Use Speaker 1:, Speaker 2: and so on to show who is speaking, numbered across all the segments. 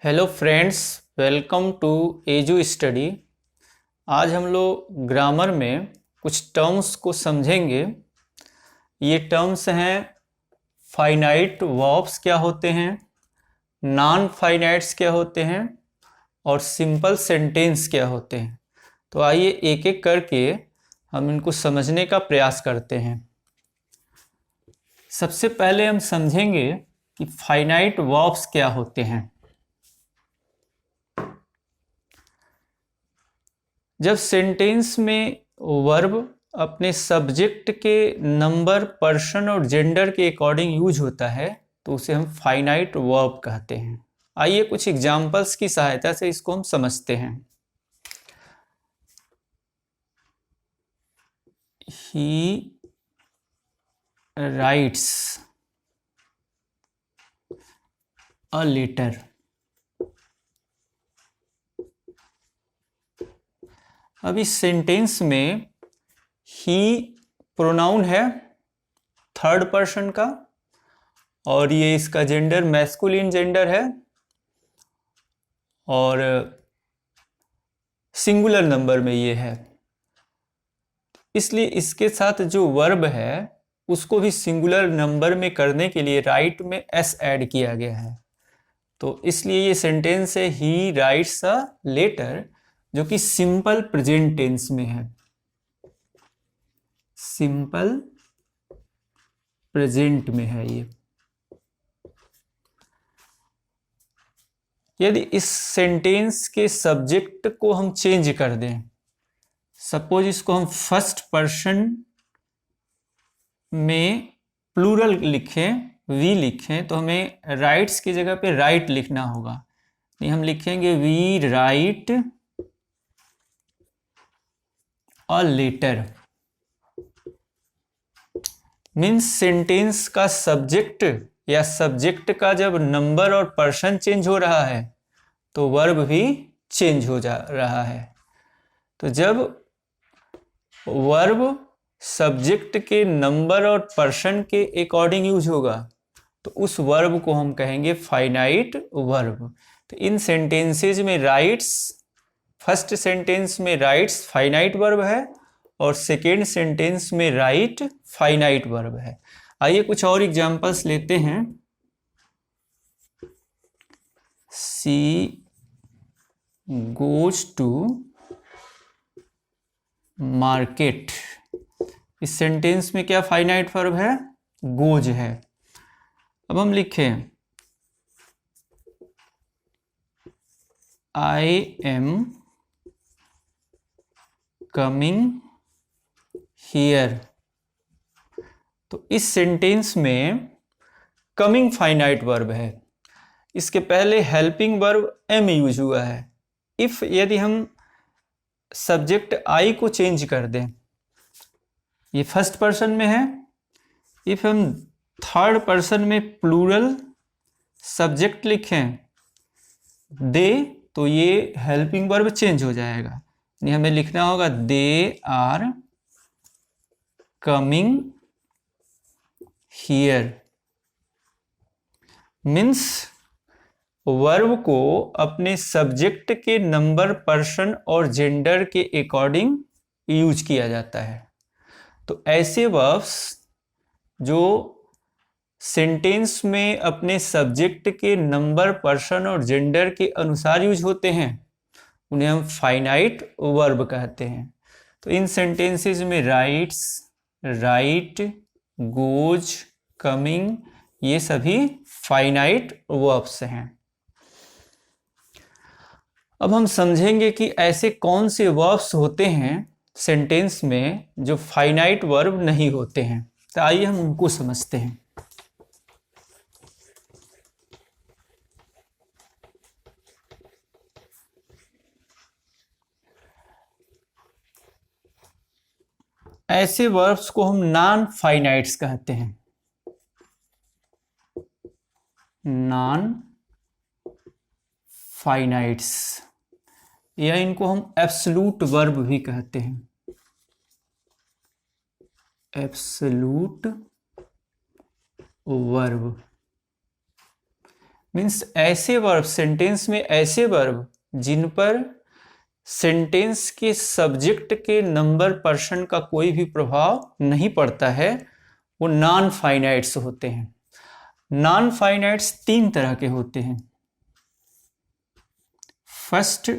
Speaker 1: Hello friends, welcome to edu study. आज हम लोग ग्रामर में कुछ टर्म्स को समझेंगे। ये टर्म्स हैं फाइनाइट वर्ब्स क्या होते हैं, नॉन फाइनाइट्स क्या होते हैं और सिंपल सेंटेंस क्या होते हैं। तो आइए एक एक करके हम इनको समझने का प्रयास करते हैं। सबसे पहले हम समझेंगे कि फाइनाइट वर्ब्स क्या होते हैं। जब सेंटेंस में वर्ब अपने सब्जेक्ट के नंबर, पर्सन और जेंडर के अकॉर्डिंग यूज होता है तो उसे हम फाइनाइट वर्ब कहते हैं। आइए कुछ एग्जांपल्स की सहायता से इसको हम समझते हैं। He writes a letter. अब इस सेंटेंस में ही प्रोनाउन है थर्ड पर्सन का और ये इसका जेंडर मैस्कुलिन जेंडर है और सिंगुलर नंबर में ये है, इसलिए इसके साथ जो वर्ब है उसको भी सिंगुलर नंबर में करने के लिए राइट में एस ऐड किया गया है। तो इसलिए ये सेंटेंस है ही राइट्स अ लेटर, जो कि सिंपल प्रेजेंट टेंस में है। सिंपल प्रेजेंट में है ये। यदि इस सेंटेंस के सब्जेक्ट को हम चेंज कर दें, सपोज इसको हम फर्स्ट पर्सन में प्लूरल लिखें, वी लिखें, तो हमें राइट्स की जगह पे राइट लिखना होगा। नहीं, हम लिखेंगे we write a letter. Means sentence का सब्जेक्ट या सब्जेक्ट का जब नंबर और पर्सन चेंज हो रहा है तो वर्ब भी चेंज हो जा रहा है। तो जब वर्ब सब्जेक्ट के नंबर और पर्सन के अकॉर्डिंग यूज होगा तो उस वर्ब को हम कहेंगे फाइनाइट वर्ब। तो इन सेंटेंसेज में राइट्स, फर्स्ट सेंटेंस में राइट्स फाइनाइट वर्ब है और सेकेंड सेंटेंस में राइट फाइनाइट वर्ब है। आइए कुछ और एग्जांपल्स लेते हैं। She goes to market. इस सेंटेंस में क्या फाइनाइट वर्ब है? गोज है। अब हम लिखें आई एम कमिंग हियर। तो इस सेंटेंस में कमिंग फाइनाइट वर्ब है। इसके पहले हेल्पिंग वर्ब एम यूज हुआ है। इफ यदि हम सब्जेक्ट आई को चेंज कर दें, ये फर्स्ट पर्सन में है, इफ हम थर्ड पर्सन में प्लूरल सब्जेक्ट लिखें दे तो ये हेल्पिंग वर्ब चेंज हो जाएगा। यानी हमें लिखना होगा they are coming here. Means verb को अपने सब्जेक्ट के नंबर, पर्सन और जेंडर के अकॉर्डिंग यूज किया जाता है। तो ऐसे वर्ब्स जो सेंटेंस में अपने सब्जेक्ट के नंबर, पर्सन और जेंडर के अनुसार यूज होते हैं उन्हें हम फाइनाइट वर्ब कहते हैं। तो इन सेंटेंसेस में राइट्स, राइट, गोज, कमिंग, ये सभी फाइनाइट वर्ब्स हैं। अब हम समझेंगे कि ऐसे कौन से वर्ब्स होते हैं सेंटेंस में जो फाइनाइट वर्ब नहीं होते हैं। तो आइए हम उनको समझते हैं। ऐसे वर्ब्स को हम नॉन फाइनाइट्स कहते हैं। नॉन फाइनाइट्स, या इनको हम एब्सोल्यूट वर्ब भी कहते हैं। Absolute verb. मीन्स ऐसे वर्ब, सेंटेंस में ऐसे वर्ब जिन पर सेंटेंस के सब्जेक्ट के नंबर पर्सन का कोई भी प्रभाव नहीं पड़ता है, वो नॉन फाइनाइट्स होते हैं। नॉन फाइनाइट्स 3 तरह के होते हैं। First,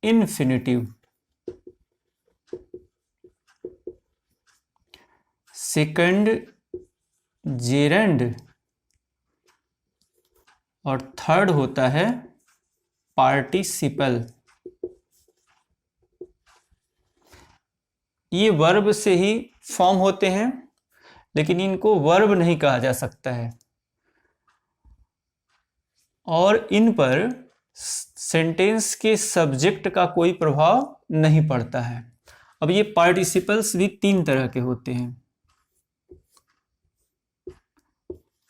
Speaker 1: infinitive. Second, gerund. और थर्ड होता है पार्टिसिपल। ये वर्ब से ही फॉर्म होते हैं, लेकिन इनको वर्ब नहीं कहा जा सकता है और इन पर सेंटेंस के सब्जेक्ट का कोई प्रभाव नहीं पड़ता है। अब ये पार्टिसिपल्स भी 3 तरह के होते हैं।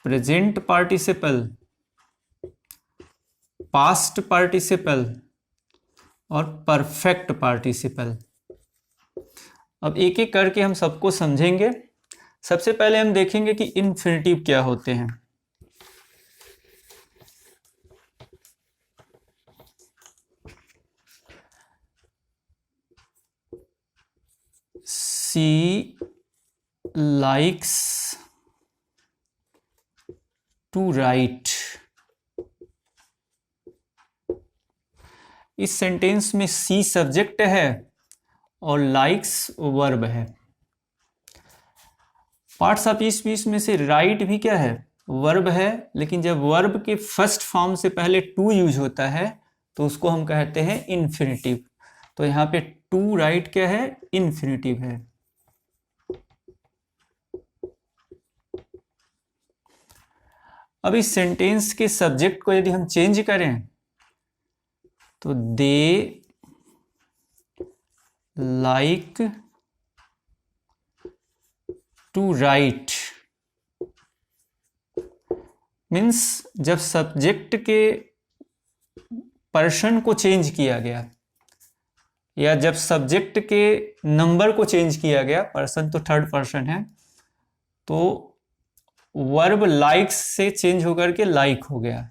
Speaker 1: प्रेजेंट पार्टिसिपल, पास्ट पार्टिसिपल और परफेक्ट पार्टिसिपल। अब एक एक करके हम सबको समझेंगे। सबसे पहले हम देखेंगे कि इन्फिनिटिव क्या होते हैं। सी लाइक्स टू राइट। इस सेंटेंस में सी सब्जेक्ट है और लाइक्स वर्ब है। पार्ट्स ऑफ स्पीच में से राइट भी क्या है, वर्ब है, लेकिन जब वर्ब के फर्स्ट फॉर्म से पहले टू यूज होता है तो उसको हम कहते हैं इन्फिनिटिव। तो यहाँ पे टू राइट क्या है, इन्फिनिटिव है। अब इस सेंटेंस के सब्जेक्ट को यदि हम चेंज करें तो they like to write. Means जब सब्जेक्ट के पर्सन को चेंज किया गया या जब सब्जेक्ट के नंबर को चेंज किया गया, पर्सन तो थर्ड पर्सन है, तो वर्ब लाइक्स से चेंज होकर के लाइक हो गया,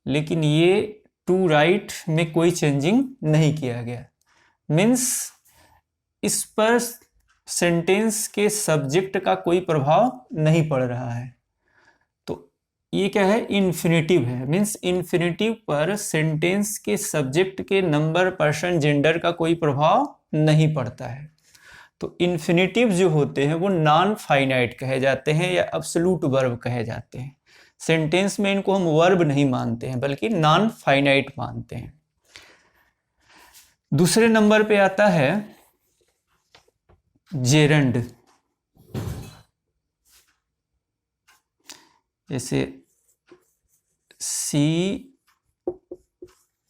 Speaker 1: लेकिन ये टू राइट में कोई चेंजिंग नहीं किया गया। मीन्स इस पर सेंटेंस के सब्जेक्ट का कोई प्रभाव नहीं पड़ रहा है। तो ये क्या है, इन्फिनिटिव है। मीन्स इन्फिनिटिव पर सेंटेंस के सब्जेक्ट के नंबर, पर्सन, जेंडर का कोई प्रभाव नहीं पड़ता है। तो इन्फिनिटिव जो होते हैं वो नॉन फाइनाइट कहे जाते हैं या एब्सोल्यूट वर्ब कहे जाते हैं। सेंटेंस में इनको हम वर्ब नहीं मानते हैं बल्कि नॉन फाइनाइट मानते हैं। दूसरे नंबर पे आता है जेरंड। जैसे सी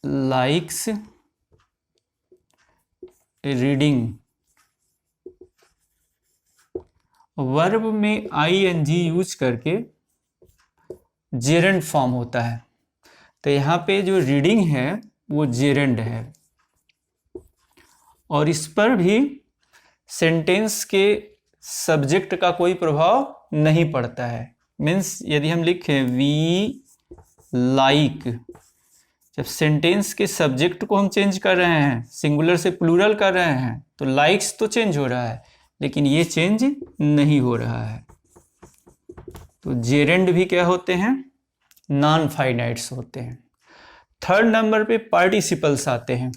Speaker 1: लाइक्स रीडिंग। वर्ब में आईएनजी यूज करके जेरंड फॉर्म होता है। तो यहाँ पे जो रीडिंग है वो जेरंड है और इस पर भी सेंटेंस के सब्जेक्ट का कोई प्रभाव नहीं पड़ता है। मीन्स यदि हम लिखें वी लाइक, जब सेंटेंस के सब्जेक्ट को हम चेंज कर रहे हैं, सिंगुलर से प्लूरल कर रहे हैं, तो लाइक्स तो चेंज हो रहा है लेकिन ये चेंज नहीं हो रहा है। तो जेरेंड भी क्या होते हैं, नॉन फाइनाइट्स होते हैं। थर्ड नंबर पे पार्टिसिपल्स आते हैं।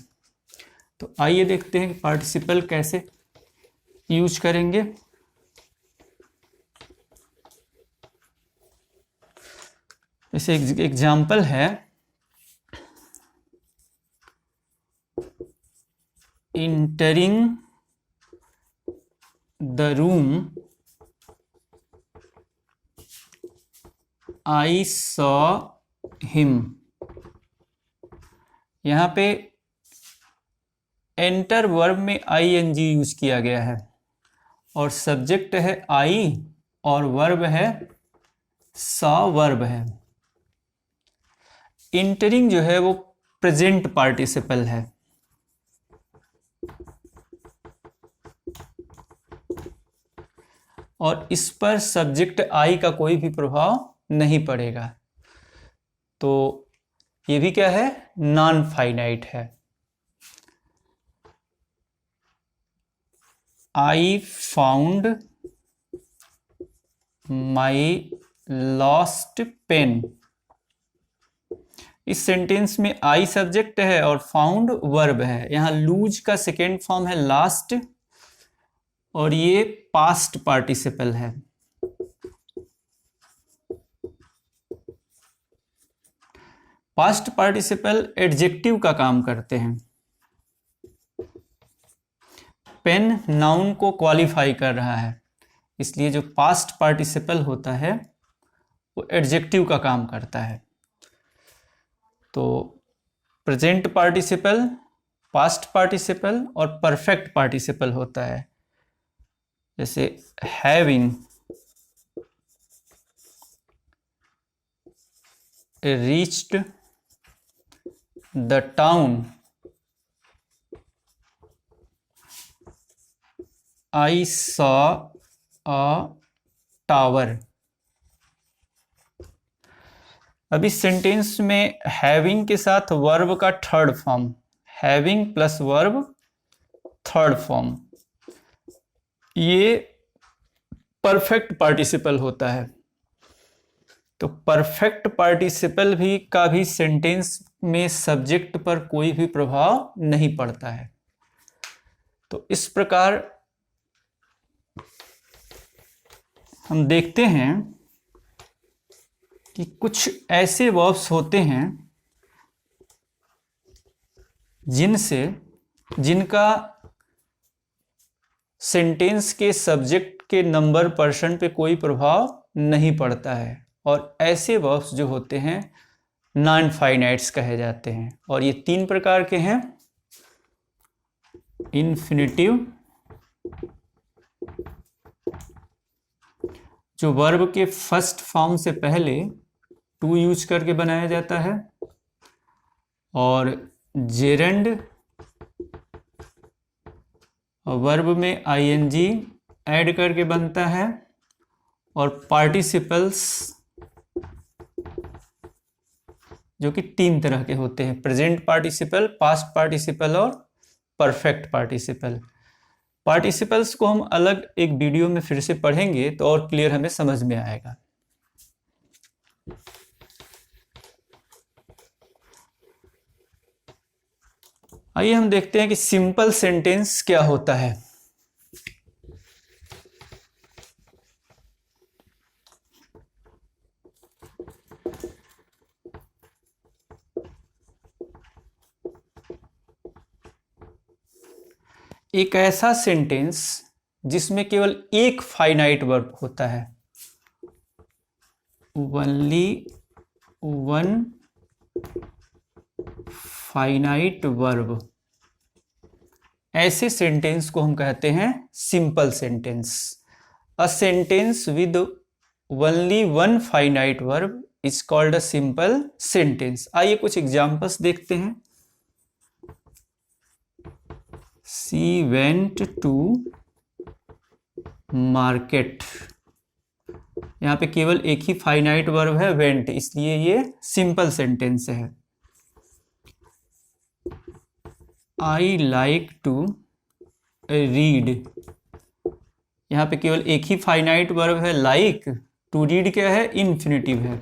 Speaker 1: तो आइए देखते हैं कि पार्टिसिपल कैसे यूज करेंगे। जैसे एग्जाम्पल है, entering the room I saw him. यहां पे एंटर वर्ब में आईएनजी यूज किया गया है और सब्जेक्ट है आई और वर्ब है सॉ, वर्ब है। इंटरिंग जो है वो प्रेजेंट पार्टिसिपल है। और इस पर सब्जेक्ट आई का कोई भी प्रभाव नहीं पड़ेगा। तो ये भी क्या है, नॉन फाइनाइट है। I found my lost pen. इस सेंटेंस में आई सब्जेक्ट है और फाउंड वर्ब है। यहां लूज का सेकेंड फॉर्म है लास्ट और ये पास्ट पार्टिसिपल है। पास्ट पार्टिसिपल एडजेक्टिव का काम करते हैं। पेन नाउन को क्वालिफाई कर रहा है, इसलिए जो पास्ट पार्टिसिपल होता है वो एडजेक्टिव का काम करता है। तो प्रेजेंट पार्टिसिपल, पास्ट पार्टिसिपल और परफेक्ट पार्टिसिपल होता है। जैसे having reached the town, I saw a tower. अब इस सेंटेंस में हैविंग के साथ वर्ब का third form, having plus verb third form, ये परफेक्ट पार्टिसिपल होता है। तो परफेक्ट पार्टिसिपल भी का भी सेंटेंस में सब्जेक्ट पर कोई भी प्रभाव नहीं पड़ता है। तो इस प्रकार हम देखते हैं कि कुछ ऐसे वर्ब्स होते हैं जिनका सेंटेंस के सब्जेक्ट के नंबर पर्सन पे कोई प्रभाव नहीं पड़ता है, और ऐसे वर्ब्स जो होते हैं नॉन फाइनाइट्स कहे जाते हैं। और ये तीन प्रकार के हैं, इन्फिनिटिव जो वर्ब के फर्स्ट फॉर्म से पहले टू यूज करके बनाया जाता है, और जेरेंड वर्ब में आईएनजी ऐड करके बनता है, और पार्टिसिपल्स जो कि तीन तरह के होते हैं, प्रेजेंट पार्टिसिपल, पास्ट पार्टिसिपल और परफेक्ट पार्टिसिपल। पार्टिसिपल्स को हम अलग एक वीडियो में फिर से पढ़ेंगे तो और क्लियर हमें समझ में आएगा। आइए हम देखते हैं कि सिंपल सेंटेंस क्या होता है। एक ऐसा सेंटेंस जिसमें केवल एक फाइनाइट वर्ब होता है, ओनली वन फाइनाइट वर्ब, ऐसे सेंटेंस को हम कहते हैं simple sentence. A sentence with only one finite verb is called a simple sentence. आइए कुछ एग्जांपल्स देखते हैं। She went to market, यहाँ पे केवल एक ही फाइनाइट वर्ब है वेंट, इसलिए ये सिंपल सेंटेंस है। आई लाइक टू रीड, यहाँ पे केवल एक ही फाइनाइट वर्ब है लाइक, टू रीड क्या है, इन्फिनिटिव है,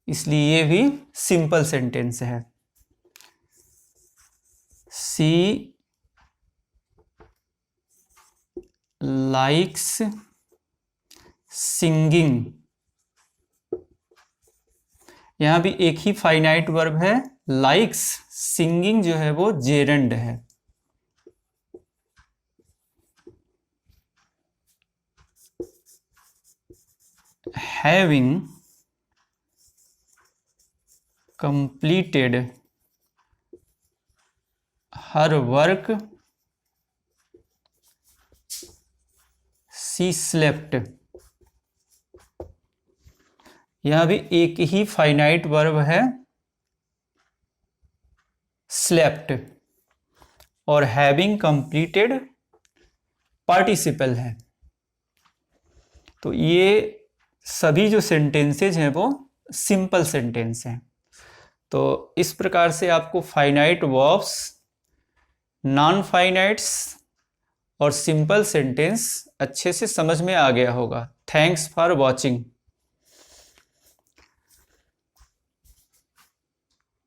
Speaker 1: इसलिए ये भी सिंपल सेंटेंस है। She likes singing, यहां भी एक ही फाइनाइट वर्ब है लाइक्स, सिंगिंग जो है वो जेरंड है। Having completed her work she slept, यहां भी एक ही फाइनाइट वर्ब है slept, और having completed पार्टिसिपल है। तो ये सभी जो सेंटेंसेज हैं वो सिंपल सेंटेंस हैं। तो इस प्रकार से आपको फाइनाइट वर्ब्स, नॉन फाइनाइट्स और सिंपल सेंटेंस अच्छे से समझ में आ गया होगा। Thanks for watching.